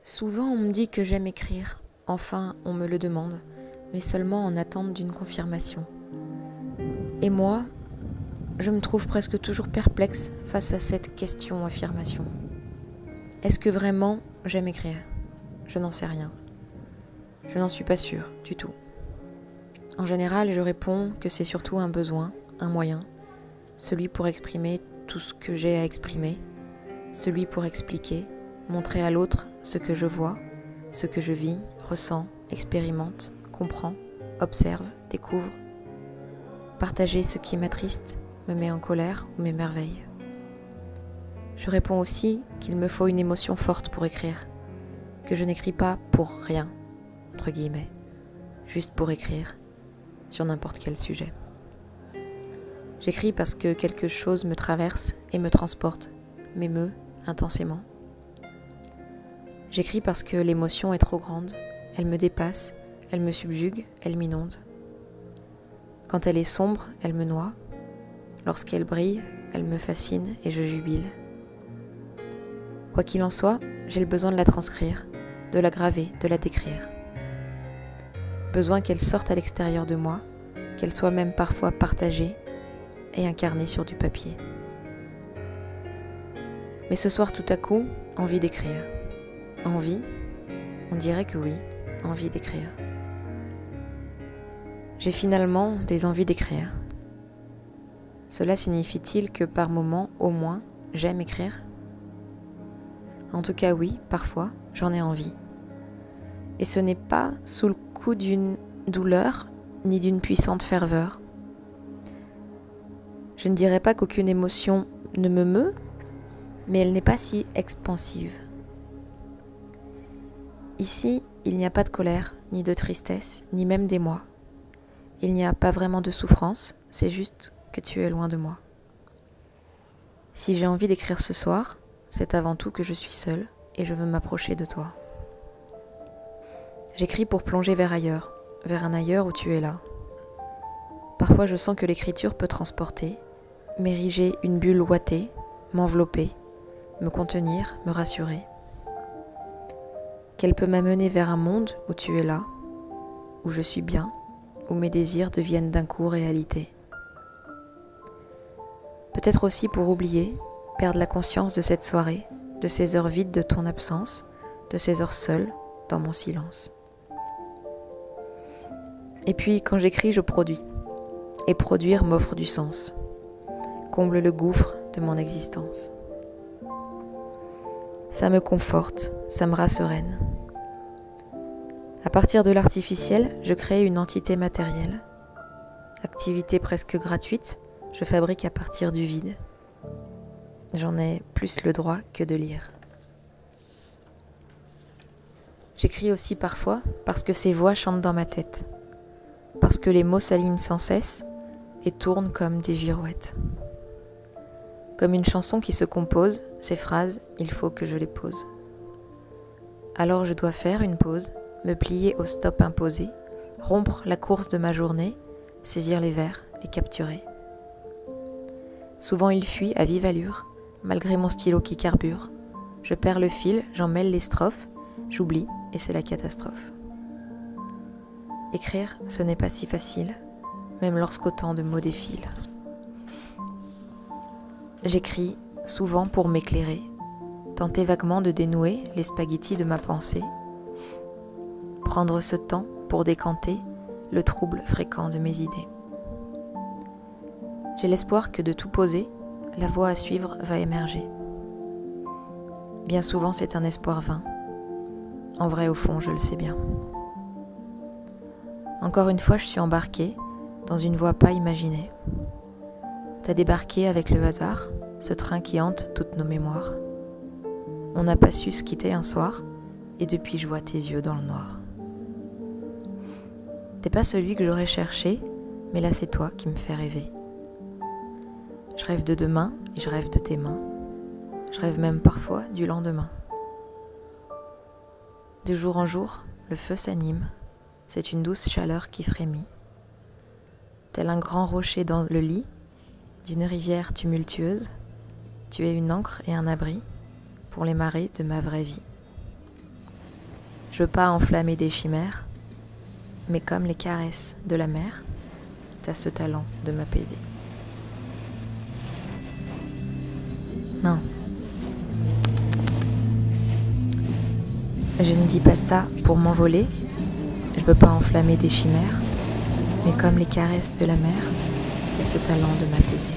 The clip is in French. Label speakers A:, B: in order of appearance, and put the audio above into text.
A: Souvent on me dit que j'aime écrire, enfin on me le demande, mais seulement en attente d'une confirmation. Et moi, je me trouve presque toujours perplexe face à cette question-affirmation. Est-ce que vraiment j'aime écrire ? Je n'en sais rien. Je n'en suis pas sûre du tout. En général, je réponds que c'est surtout un besoin, un moyen, celui pour exprimer tout ce que j'ai à exprimer, celui pour expliquer, montrer à l'autre ce que je vois, ce que je vis, ressens, expérimente, comprends, observe, découvre. Partager ce qui m'attriste, me met en colère ou m'émerveille. Je réponds aussi qu'il me faut une émotion forte pour écrire, que je n'écris pas pour rien, entre guillemets, juste pour écrire, sur n'importe quel sujet. J'écris parce que quelque chose me traverse et me transporte, m'émeut intensément. J'écris parce que l'émotion est trop grande, elle me dépasse, elle me subjugue, elle m'inonde. Quand elle est sombre, elle me noie. Lorsqu'elle brille, elle me fascine et je jubile. Quoi qu'il en soit, j'ai le besoin de la transcrire, de la graver, de la décrire. Besoin qu'elle sorte à l'extérieur de moi, qu'elle soit même parfois partagée et incarnée sur du papier. Mais ce soir, tout à coup, envie d'écrire. Envie ? On dirait que oui, envie d'écrire. J'ai finalement des envies d'écrire. Cela signifie-t-il que par moment, au moins, j'aime écrire ? En tout cas oui, parfois, j'en ai envie. Et ce n'est pas sous le coup d'une douleur, ni d'une puissante ferveur. Je ne dirais pas qu'aucune émotion ne me meut, mais elle n'est pas si expansive. Ici, il n'y a pas de colère, ni de tristesse, ni même d'émoi. Il n'y a pas vraiment de souffrance, c'est juste que tu es loin de moi. Si j'ai envie d'écrire ce soir, c'est avant tout que je suis seule et je veux m'approcher de toi. J'écris pour plonger vers ailleurs, vers un ailleurs où tu es là. Parfois je sens que l'écriture peut transporter, m'ériger une bulle ouatée, m'envelopper, me contenir, me rassurer. Qu'elle peut m'amener vers un monde où tu es là, où je suis bien, où mes désirs deviennent d'un coup réalité. Peut-être aussi pour oublier, perdre la conscience de cette soirée, de ces heures vides de ton absence, de ces heures seules dans mon silence. Et puis quand j'écris, je produis. Et produire m'offre du sens, comble le gouffre de mon existence. Ça me conforte, ça me rassereine. À partir de l'artificiel, je crée une entité matérielle. Activité presque gratuite, je fabrique à partir du vide. J'en ai plus le droit que de lire. J'écris aussi parfois parce que ces voix chantent dans ma tête, parce que les mots s'alignent sans cesse et tournent comme des girouettes. Comme une chanson qui se compose, ces phrases, il faut que je les pose. Alors je dois faire une pause, me plier au stop imposé, rompre la course de ma journée, saisir les vers, les capturer. Souvent ils fuient à vive allure, malgré mon stylo qui carbure. Je perds le fil, j'en mêle les strophes, j'oublie et c'est la catastrophe. Écrire, ce n'est pas si facile, même lorsqu'autant de mots défilent. J'écris souvent pour m'éclairer, tenter vaguement de dénouer les spaghettis de ma pensée, prendre ce temps pour décanter le trouble fréquent de mes idées. J'ai l'espoir que de tout poser, la voie à suivre va émerger. Bien souvent c'est un espoir vain. En vrai, au fond, je le sais bien. Encore une fois, je suis embarquée dans une voie pas imaginée. T'as débarqué avec le hasard, ce train qui hante toutes nos mémoires. On n'a pas su se quitter un soir, et depuis je vois tes yeux dans le noir. T'es pas celui que j'aurais cherché, mais là c'est toi qui me fais rêver. Je rêve de demain et je rêve de tes mains. Je rêve même parfois du lendemain. De jour en jour, le feu s'anime, c'est une douce chaleur qui frémit. Tel un grand rocher dans le lit d'une rivière tumultueuse, tu es une ancre et un abri pour les marées de ma vraie vie. Je veux pas enflammer des chimères, mais comme les caresses de la mer, t'as ce talent de m'apaiser. Non. Je ne dis pas ça pour m'envoler, je veux pas enflammer des chimères, mais comme les caresses de la mer, t'as ce talent de m'apaiser.